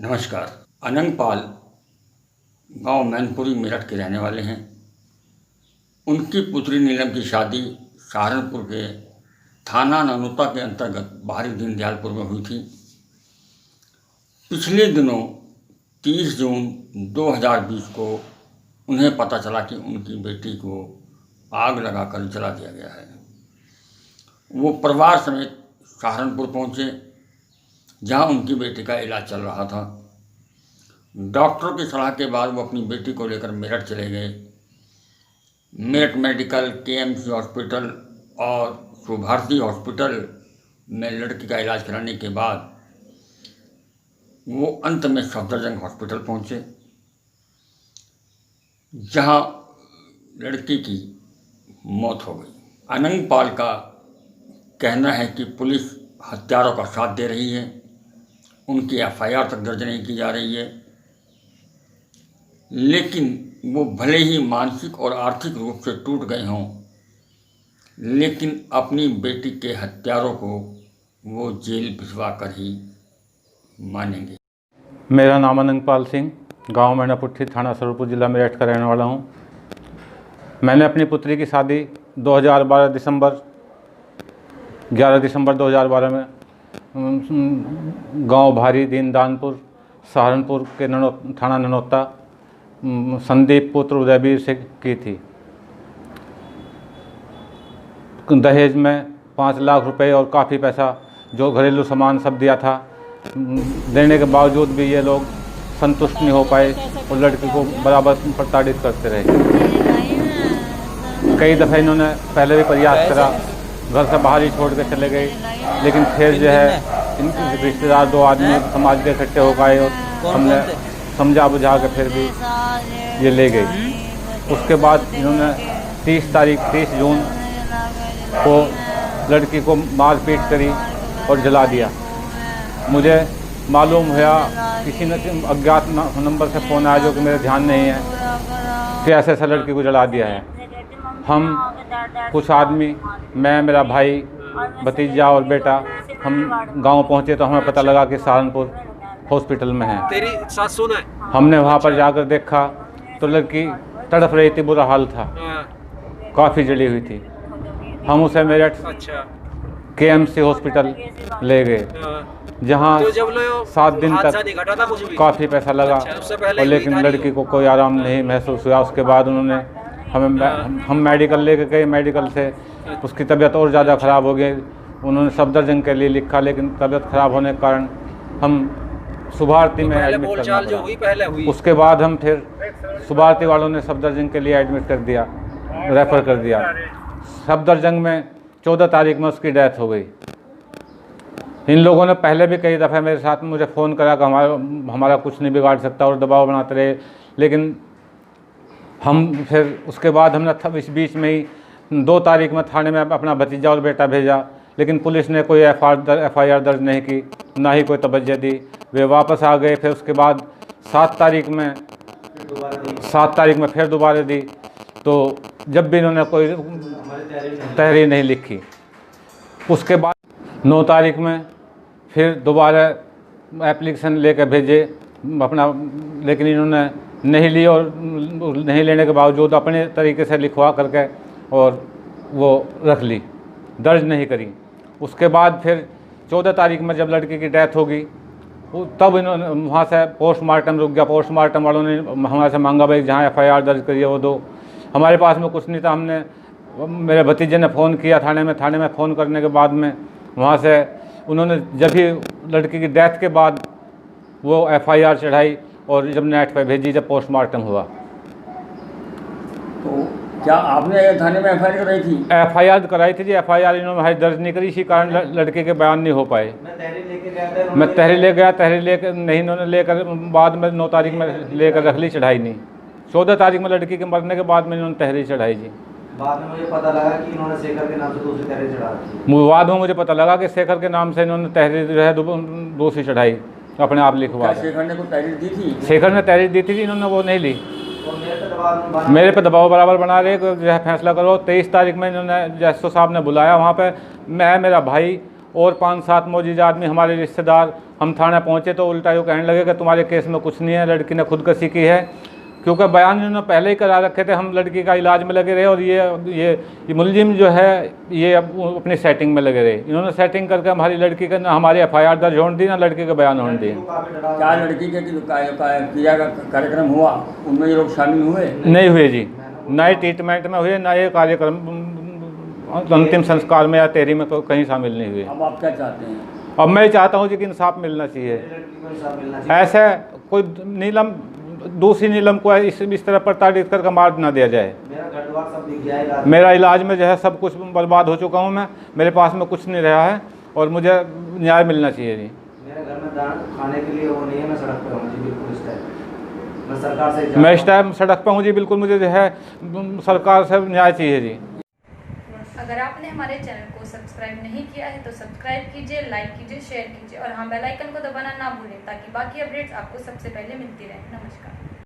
नमस्कार। अनंग पाल गांव मैनपुरी मेरठ के रहने वाले हैं। उनकी पुत्री नीलम की शादी सहारनपुर के थाना ननौता के अंतर्गत बाहरी दीनदयालपुर में हुई थी। पिछले दिनों 30 जून 2020 को उन्हें पता चला कि उनकी बेटी को आग लगाकर जला दिया गया है। वो परिवार समेत सहारनपुर पहुंचे, जहां उनकी बेटी का इलाज चल रहा था। डॉक्टरों की सलाह के बाद वो अपनी बेटी को लेकर मेरठ चले गए। मेरठ मेडिकल, केएमसी हॉस्पिटल और शुभारती हॉस्पिटल में लड़की का इलाज कराने के बाद वो अंत में सफदरजंग हॉस्पिटल पहुंचे, जहां लड़की की मौत हो गई। अनंग पाल का कहना है कि पुलिस हत्यारों का साथ दे रही है, उनकी एफआईआर तक दर्ज नहीं की जा रही है, लेकिन वो भले ही मानसिक और आर्थिक रूप से टूट गए हों, लेकिन अपनी बेटी के हत्यारों को वो जेल भिजवा कर ही मानेंगे। मेरा नाम अनंगपाल सिंह, गांव मैनापुट्ठी, थाना सरपुर, जिला मेरठ का रहने वाला हूं। मैंने अपनी पुत्री की शादी 11 दिसंबर 2012 में गांव भारी दीनदानपुर, सहारनपुर के थाना ननौता संदीप पुत्र उदयवीर से की थी। दहेज में 5 लाख रुपए और काफ़ी पैसा जो घरेलू सामान सब दिया था। देने के बावजूद भी ये लोग संतुष्ट नहीं हो पाए और लड़की को बराबर प्रताड़ित करते रहे। कई दफ़े इन्होंने पहले भी प्रयास करा, घर से बाहर ही छोड़ के चले गए, लेकिन फिर जो है इन रिश्तेदार 2 आदमी समाज के इकट्ठे हो गए और हमने समझा बुझा के फिर भी ये ले गई। उसके बाद इन्होंने 30 जून को लड़की को मारपीट करी और जला दिया। मुझे मालूम हुआ, किसी ने अज्ञात नंबर से फ़ोन आया जो कि मेरे ध्यान नहीं है कि ऐसे लड़की को जला दिया है। हम कुछ आदमी, मैं, मेरा भाई, भतीजा और बेटा, हम गांव पहुंचे तो हमें पता लगा कि सहारनपुर हॉस्पिटल में है। तेरी सास सुन है। हमने वहां पर जाकर देखा तो लड़की तड़प रही थी, बुरा हाल था, काफ़ी जली हुई थी। हम उसे मेरठ केएमसी हॉस्पिटल ले गए, जहां तो जब 7 दिन तक काफ़ी पैसा लगा और लेकिन लड़की को कोई आराम नहीं महसूस हुआ। उसके बाद उन्होंने हम मेडिकल लेके गए। मेडिकल से उसकी तबीयत और ज़्यादा ख़राब हो गई। उन्होंने सफदरजंग के लिए लिखा, लेकिन तबीयत ख़राब होने के कारण हम शुभारती में एडमिट करना पड़ा। उसके बाद हम फिर शुभारती वालों ने सफदरजंग के लिए एडमिट कर दिया, रेफ़र कर दिया। सफदरजंग में 14 तारीख में उसकी डेथ हो गई। इन लोगों ने पहले भी कई दफ़े मेरे साथ में मुझे फ़ोन करा कि हमारा कुछ नहीं बिगाड़ सकता और दबाव बनाते रहे, लेकिन हम फिर उसके बाद हमने इस बीच में ही 2 तारीख में थाने में अपना भतीजा और बेटा भेजा, लेकिन पुलिस ने कोई एफआईआर दर्ज नहीं की, ना ही कोई तवज्जो दी। वे वापस आ गए। फिर उसके बाद 7 तारीख में फिर दोबारा दी, तो जब भी इन्होंने कोई तहरीर नहीं लिखी। उसके बाद 9 तारीख में फिर दोबारा एप्लीकेशन लेकर भेजे अपना, लेकिन इन्होंने नहीं ली और नहीं लेने के बावजूद अपने तरीके से लिखवा करके और वो रख ली, दर्ज नहीं करी। उसके बाद फिर 14 तारीख में जब लड़की की डेथ होगी, तब इन्होंने वहाँ से पोस्टमार्टम रुक गया। पोस्टमार्टम वालों ने हमारे से मांगा भाई जहाँ एफआईआर दर्ज करी है वो दो। हमारे पास में कुछ नहीं था। मेरे भतीजे ने फ़ोन किया थाने में फ़ोन करने के बाद में वहाँ से उन्होंने जब ही लड़की की डेथ के बाद वो एफआईआर चढ़ाई और जब नेट पर भेजी, जब पोस्टमार्टम हुआ। तो क्या आपने थाने में एफआईआर कराई थी? एफआईआर कराई थी जी। एफआईआर इन्होंने दर्ज नहीं करी, इसी कारण लड़के के बयान नहीं हो पाए। मैं तहरीर ले गया, तहरीर लेकर नहीं इन्होंने लेकर बाद में 9 तारीख में लेकर रख ली, चढ़ाई नहीं। 14 तारीख में लड़की के मरने के बाद में इन्होंने तहरीर चढ़ाई जी। बाद में मुझे पता लगा कि इन्होंने शेखर के नाम से दूसरी तहरीर चढ़ा दी। बाद में मुझे पता लगा कि शेखर के नाम से इन्होंने तहरीर जो है दूसरी चढ़ाई, अपने आप लिखवा। शेखर ने कोई तहरीर दी थी? शेखर ने तहरीर दी थी, इन्होंने वो नहीं ली। मेरे पे दबाव बराबर बना रहे जो है फैसला करो। 23 तारीख में इन्होंने जैसो साहब ने बुलाया, वहाँ पे मैं, मेरा भाई और 5-7 मौजूद आदमी हमारे रिश्तेदार। हम थाने पहुँचे तो उल्टा यूँ कहने लगे कि तुम्हारे केस में कुछ नहीं है, लड़की ने खुदकशी की है, क्योंकि बयान इन्होंने पहले ही करा रखे थे। हम लड़की का इलाज में लगे रहे और ये मुलजिम जो है ये अपनी सेटिंग में लगे रहे। इन्होंने सेटिंग करके हमारी लड़की का ना हमारी FIR दर्ज होने दी, ना लड़की का बयान होने दिए। क्या लड़की के क्रिया का कार्यक्रम हुआ, उनमें ये लोग शामिल हुए? नहीं हुए जी, ना ही ट्रीटमेंट में हुए, ना ये कार्यक्रम अंतिम संस्कार में या तेरी में कहीं शामिल नहीं हुए। अब आप क्या चाहते हैं? अब मैं चाहता हूँ जी कि इंसाफ मिलना चाहिए। ऐसे कोई नीलम दूसरी नीलम को इस तरह प्रताड़ित करके मार ना दिया जाए। मेरा इलाज में जो है सब कुछ बर्बाद हो चुका हूँ मैं, मेरे पास में कुछ नहीं रहा है और मुझे न्याय मिलना चाहिए जी। मेरे घर में खाने के लिए वो नहीं है, मैं सड़क पर हूँ जी बिल्कुल इस टाइम। मैं सरकार से मैं इस टाइम सड़क पर हूँ जी बिल्कुल, मुझे जो है सरकार से न्याय चाहिए जी। अगर आपने हमारे चैनल को सब्सक्राइब नहीं किया है तो सब्सक्राइब कीजिए, लाइक कीजिए, शेयर कीजिए और हाँ बेल आइकन को दबाना ना भूलें ताकि बाकी अपडेट्स आपको सबसे पहले मिलती रहे। नमस्कार।